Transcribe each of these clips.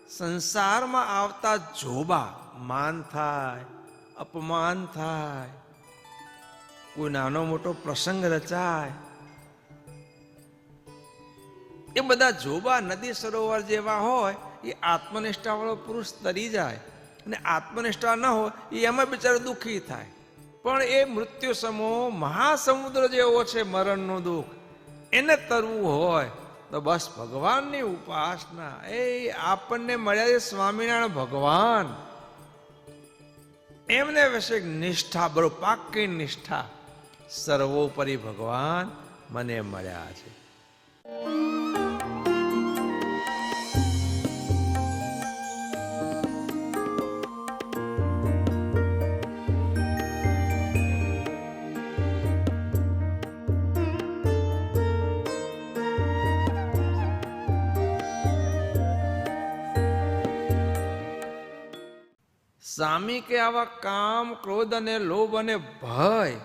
સંસારમાં આવતા જોબા માન થાય, અપમાન થાય, કોઈ નાનો મોટો પ્રસંગ રચાય, એ બધા જોબા નદી સરોવર જેવા હોય એ આત્મનિષ્ઠા વાળો પુરુષ તરી જાય, અને આત્મનિષ્ઠા ન હોય એ એમાં બિચારો દુઃખી થાય. પણ એ મૃત્યુ સમો મહાસમુદ્ર જેવો છે મરણનું દુઃખ, એને તરવું હોય તો બસ ભગવાનની ઉપાસના. એ આપણને મળ્યા છે સ્વામિનારાયણ ભગવાન, એમને વિશે નિષ્ઠા, બરો પાકી નિષ્ઠા, સર્વોપરી ભગવાન મને મળ્યા છે. સ્વામી કે આવા કામ, ક્રોધ અને લોભ અને ભય,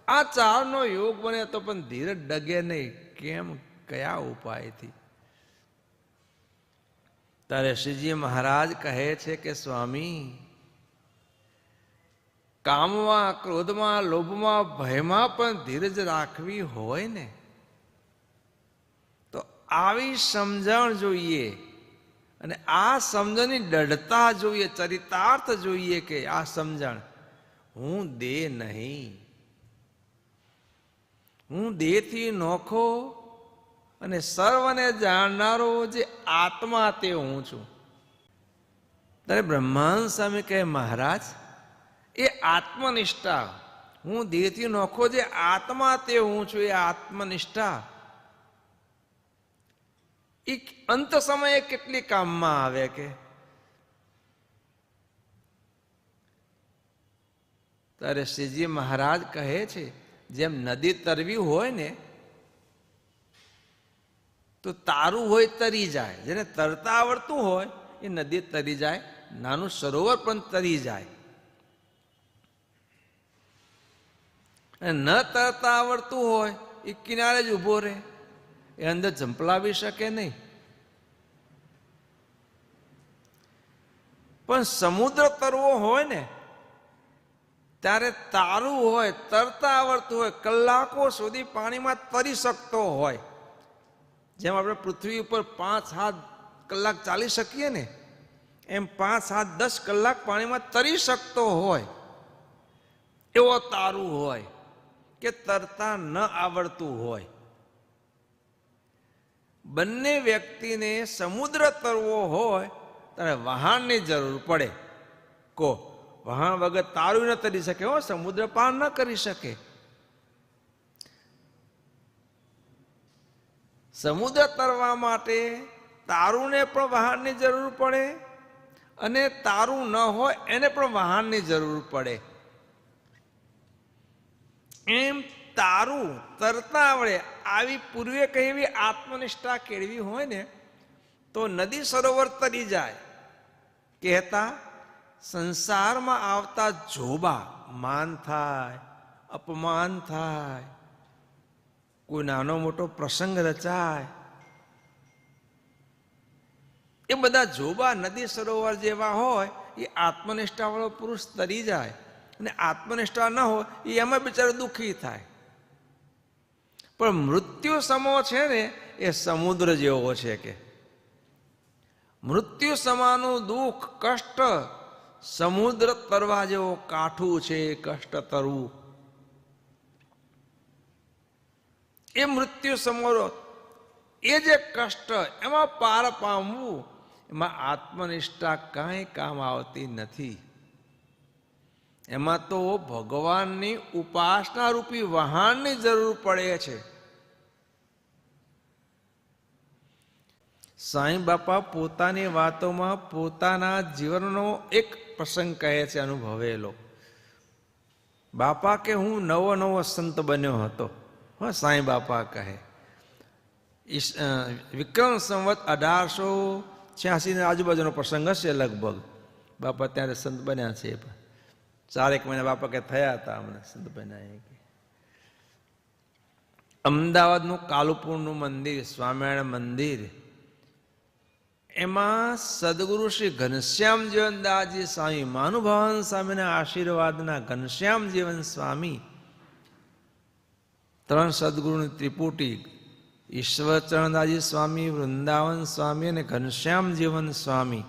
આ ચારનો યોગ બને તો પણ ધીરજ ડગે નહીં. કેમ? કયા ઉપાયથી? ત્યારે શ્રીજી મહારાજ કહે છે કે સ્વામી, કામમાં, ક્રોધમાં, લોભમાં, ભયમાં પણ ધીરજ રાખવી હોય ને તો આવી સમજણ જોઈએ, અને આ સમજણની દૃઢતા જોઈએ, ચરિતાર્થ જોઈએ કે આ સમજણ હું દેહ નહીં, હું દેહથી નોખો અને સર્વને જાણનારો જે આત્મા તે હું છું. ત્યારે બ્રહ્માંડ સ્વામી કહે, મહારાજ એ આત્મનિષ્ઠા, હું દેહથી નોખો જે આત્મા તે હું છું, એ આત્મનિષ્ઠા એ અંત સમયે કેટલી કામમાં આવે કે ત્યારે શ્રીજી મહારાજ કહે છે, જેમ નદી તરવી હોય ને તો તારું હોય તરી જાય, જેને તરતા આવડતું હોય એ નદી તરી જાય, નાનું સરોવર પણ તરી જાય. અને ન તરતા આવડતું હોય એ કિનારે જ ઊભો રહે, એ અંદર ઝંપલાવી શકે નહીં. પણ સમુદ્ર તરવો હોય ને ત્યારે તારું હોય, તરતા આવડતું હોય, કલાકો સુધી પાણીમાં તરી શકતો હોય. જેમ આપણે પૃથ્વી ઉપર 5-7 કલાક ચાલી શકીએ ને, એમ 5-7-10 કલાક પાણીમાં તરી શકતો હોય એવો તારું હોય કે તરતા ન આવડતું હોય. બંને વ્યક્તિને સમુદ્ર તરવો હોય ત્યારે વહાણની જરૂર પડે. કો વહાણ વગર તારું ન તરી શકે, હો, સમુદ્ર પાર ન કરી શકે. સમુદ્ર તરવા માટે તારુંને પણ વહાણની જરૂર પડે, અને તારું ન હોય એને પણ વહાણની જરૂર પડે. એમ તારું તરતા આવડે આવી પૂર્વે કહેવી આત્મનિષ્ઠા કેળવી હોય ને તો નદી સરોવર તરી જાય. કહેતા સંસારમાં આવતા જોબા માન થાય, અપમાન થાય, કોઈ નાનો મોટો પ્રસંગ રચાય, એ બધા જોબા નદી સરોવર જેવા હોય એ આત્મનિષ્ઠા વાળો પુરુષ તરી જાય, અને આત્મનિષ્ઠા ન હોય એ એમાં બિચારો દુઃખી થાય. પણ મૃત્યુ સમો છે ને એ સમુદ્ર જેવો છે કે મૃત્યુ સમાનું દુઃખ, કષ્ટ સમુદ્ર તરવા જેવો કાઠું છે. કષ્ટ તરવું એ મૃત્યુ સમરો, એ જે કષ્ટ, એમાં પાર પામવું, એમાં આત્મનિષ્ઠા કાંઈ કામ આવતી નથી. એમાં તો ભગવાનની ઉપાસના રૂપી વહાણની જરૂર પડે છે. સાંઈ બાપા પોતાની વાતોમાં પોતાના જીવનનો એક પ્રસંગ કહે છે, અનુભવેલો. બાપા કે હું નવો સંત બન્યો હતો. હા, સાંઈ બાપા કહે વિક્રમ સંવત 1886 આજુબાજુનો પ્રસંગ હશે લગભગ. બાપા ત્યારે સંત બન્યા છે, 4 મહિના બાપા કે થયા હતા અમને સંત બન્યા. અમદાવાદનું કાલુપુરનું મંદિર, સ્વામિનારાયણ મંદિર, એમાં સદગુરુ શ્રી ઘનશ્યામ જીવનદાસજી સ્વામી, મહાનુભાવન સ્વામીના આશીર્વાદના ઘનશ્યામ જીવન સ્વામી, ત્રણ સદગુરુની ત્રિપુટી, ઈશ્વરચરણદાસજી સ્વામી, વૃંદાવન સ્વામી અને ઘનશ્યામ જીવન સ્વામી.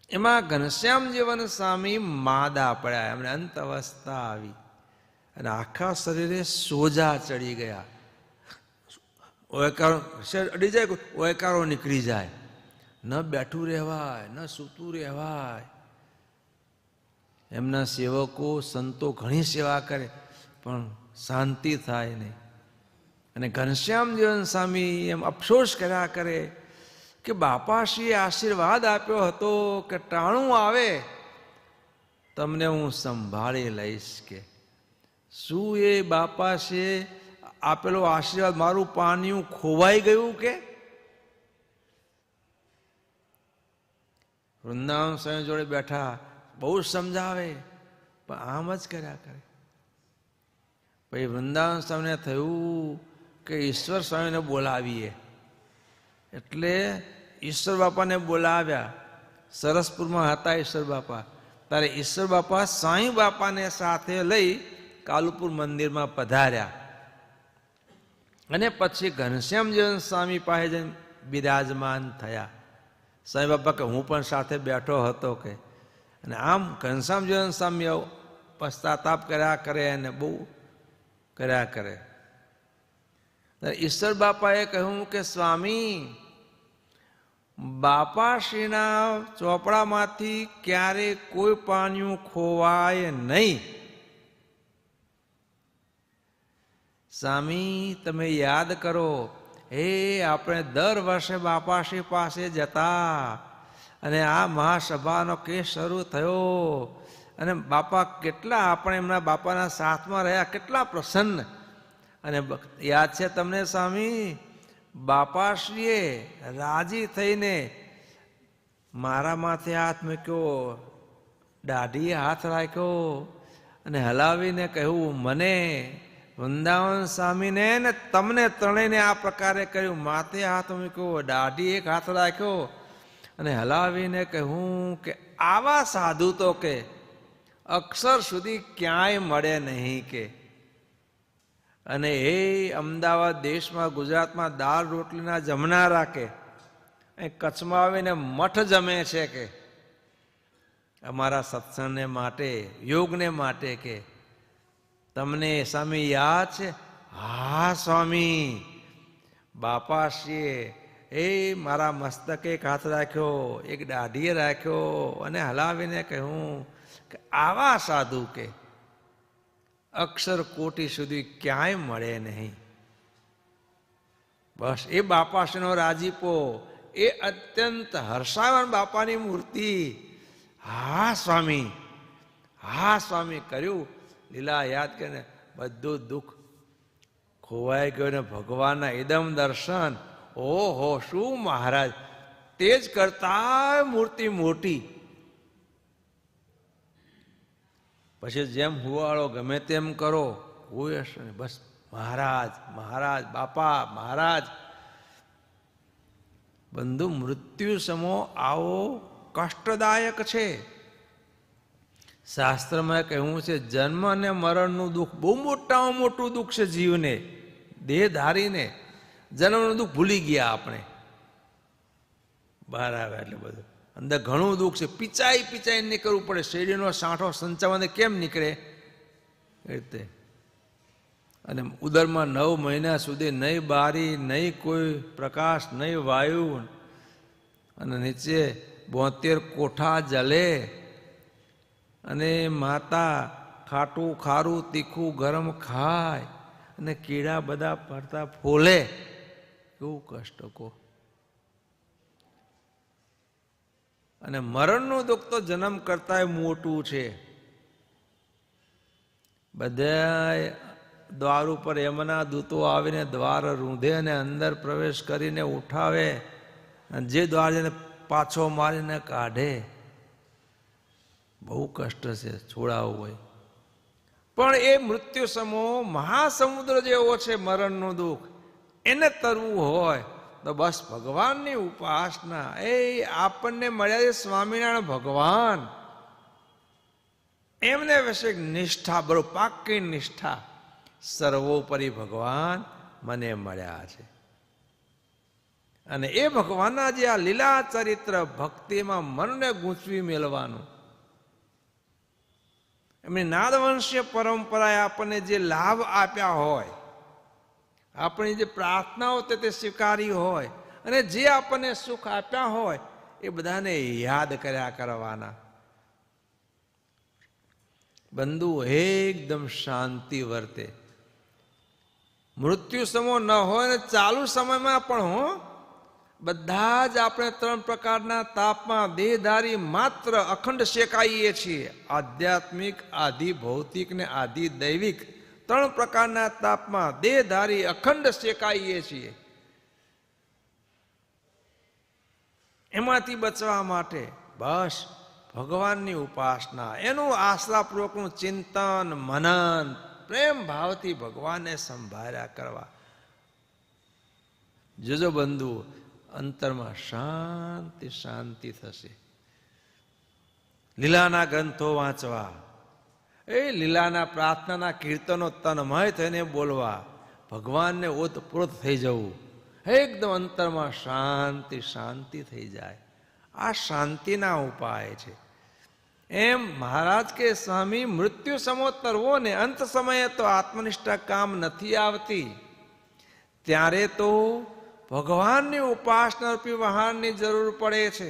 એમાં ઘનશ્યામ જીવન સ્વામી માદા પડ્યા, એમને અંત અવસ્થા આવી અને આખા શરીરે સોજા ચડી ગયા. ઓયકારો અડી જાય, ઓયકારો નીકળી જાય, ન બેઠું રહેવાય, ન સૂતું રહેવાય. એમના સેવકો સંતો ઘણી સેવા કરે પણ શાંતિ થાય નહીં. અને ઘનશ્યામ જીવન સ્વામી એમ અફસોસ કર્યા કરે કે બાપાશ્રીએ આશીર્વાદ આપ્યો હતો કે ટાણું આવે તમને હું સંભાળી લઈશ. કે શું એ બાપાશ્રીએ આપેલો આશીર્વાદ મારું પાનિયું ખોવાઈ ગયું? કે વૃંદાવન સ્વામી જોડે બેઠા, બહુ સમજાવે પણ આમ જ કર્યા કરે. પછી વૃંદાવન સ્વામીને થયું કે ઈશ્વર સ્વામીને બોલાવીએ. એટલે ઈશ્વર બાપાને બોલાવ્યા. સરસપુરમાં હતા ઈશ્વર બાપા. ત્યારે ઈશ્વર બાપા સાંઈ બાપાને સાથે લઈ કાલુપુર મંદિરમાં પધાર્યા અને પછી ઘનશ્યામ જીવન સ્વામી પાસે જઈને બિરાજમાન થયા. સાંઈ બાપા કે હું પણ સાથે બેઠો હતો. કે અને આમ ઘનશ્યામ જીવન સ્વામી પશ્ચાતાપ કર્યા કરે અને બહુ કર્યા કરે. ઈશ્વર બાપાએ કહ્યું કે સ્વામી, બાપાશ્રીના ચોપડામાંથી ક્યારે કોઈ પાનિયું ખોવાય નહીં. સ્વામી તમે યાદ કરો, આપણે દર વર્ષે બાપાશ્રી પાસે જતા અને આ મહાસભાનો કેસ શરૂ થયો અને બાપા કેટલા આપણે એમના બાપાના સાથમાં રહ્યા, કેટલા પ્રસન્ન. અને યાદ છે તમને સ્વામી, બાપાશ્રીએ રાજી થઈને મારા માથે હાથ મૂક્યો, દાઢીએ હાથ રાખ્યો અને હલાવીને કહ્યું, મને વૃંદાવન સ્વામીને ને તમને ત્રણેયને આ પ્રકારે કર્યું. માથે હાથ મૂક્યો, દાઢી એક હાથ રાખ્યો અને હલાવીને કહ્યું કે આવા સાધુ તો કે અક્ષર સુધી ક્યાંય મળે નહીં. કે અને એ અમદાવાદ દેશમાં, ગુજરાતમાં દાળ રોટલીના જમનારા કે કચ્છમાં આવીને મઠ જમે છે. કે અમારા સત્સંગને માટે, યોગને માટે. કે તમને સ્વામી યાદ છે? હા સ્વામી, બાપાશ્રીએ મારા મસ્તકે એક હાથ રાખ્યો, એક દાઢીએ રાખ્યો અને હલાવીને કહ્યું કે આવા સાધુ કે અક્ષર કોટી સુધી ક્યાંય મળે નહીં. બસ એ બાપાશ્રીનો રાજીપો, એ અત્યંત હર્ષાવન બાપાની મૂર્તિ. હા સ્વામી, હા સ્વામી કર્યું. લીલા યાદ કરીને બધું દુઃખ ખોવાઈ ગયું ને ભગવાનના ઇદમ દર્શન. ઓહો, શું મહારાજ! તે જ કરતા મૂર્તિ મોટી. પછી જેમ હુવાળો ગમે તેમ કરો, હોય હશે ને બસ મહારાજ, મહારાજ, બાપા, મહારાજ. બંધુ, મૃત્યુ સમો આવો કષ્ટદાયક છે. શાસ્ત્રમાં કહ્યું છે, જન્મ અને મરણનું દુઃખ બહુ મોટામાં મોટું દુઃખ છે જીવને, દેહધારીને. જન્મનું દુઃખ ભૂલી ગયા આપણે, બહાર આવ્યા એટલે બધું. અંદર ઘણું દુઃખ છે, પીચાઈ પીચાઈ નીકળવું પડે. શેરડીનો સાંઠો સંચાવવાને કેમ નીકળે એ રીતે. અને ઉદરમાં 9 મહિના સુધી નહીં બારી, નહીં કોઈ પ્રકાશ, નહીં વાયુ, અને નીચે 72 કોઠા જલે. અને માતા ખાટું, ખારું, તીખું, ગરમ ખાય અને કીડા બધા ફરતા ફોલે. કેવું કષ્ટ કહો. અને મરણનું દુઃખ તો જન્મ કરતા મોટું છે. બધા દ્વાર ઉપર એમના દૂતો આવીને દ્વાર રૂંધે અને અંદર પ્રવેશ કરીને ઉઠાવે, અને જે દ્વાર જઈને પાછો મારીને કાઢે. બહુ કષ્ટ છે છોડાવવું હોય. પણ એ મૃત્યુ સમો મહાસમુદ્ર જેવો છે મરણનું દુઃખ. એને તરવું હોય તો બસ ભગવાનની ઉપાસના. એ આપણને મળ્યા છે સ્વામિનારાયણ ભગવાન, એમને વિશે નિષ્ઠા, બરો પાકી નિષ્ઠા, સર્વોપરી ભગવાન મને મળ્યા છે. અને એ ભગવાનના જે આ લીલા ચરિત્ર ભક્તિમાં મનને ગૂંચવી મેળવાનું, એમની નાદવંશીય પરંપરાએ આપણને જે લાભ આપ્યા હોય, આપણી જે પ્રાર્થનાઓ તે સ્વીકારી હોય, અને જે આપણને સુખ આપ્યા હોય એ બધાને યાદ કર્યા કરવાના. બંધુ એકદમ શાંતિ વર્તે. મૃત્યુ સમય ન હોય ને ચાલુ સમયમાં પણ બધા જ આપણે 3 પ્રકારના તાપમાં દેહધારી માત્ર અખંડ શેકાઈએ છીએ. આધ્યાત્મિક, આધિ ભૌતિક ને આધિ દૈવિક 3 પ્રકારના તાપમાં દેહધારી અખંડ શેકાઈએ છીએ. એમાંથી બચવા માટે બસ ભગવાનની ઉપાસના, એનું આસ્થાપૂર્વકનું ચિંતન મનન, પ્રેમ ભાવથી ભગવાનને સંભાળ્યા કરવા. જોજો બંધુ, અંતરમાં શાંતિ શાંતિ થશે. લીલાના ગ્રંથો વાંચવા, એ લીલાના પ્રાર્થનાના કીર્તનો તન્મય થઈને બોલવા, ભગવાનને ઓતપ્રોત થઈ જવું, એકદમ અંતરમાં શાંતિ શાંતિ થઈ જાય. આ શાંતિના ઉપાય છે. એમ મહારાજ કે સ્વામી, મૃત્યુ સમો તરવો ને અંત સમયે તો આત્મનિષ્ઠા કામ નથી આવતી, ત્યારે તો ભગવાનની ઉપાસના રૂપી વહાણની જરૂર પડે છે.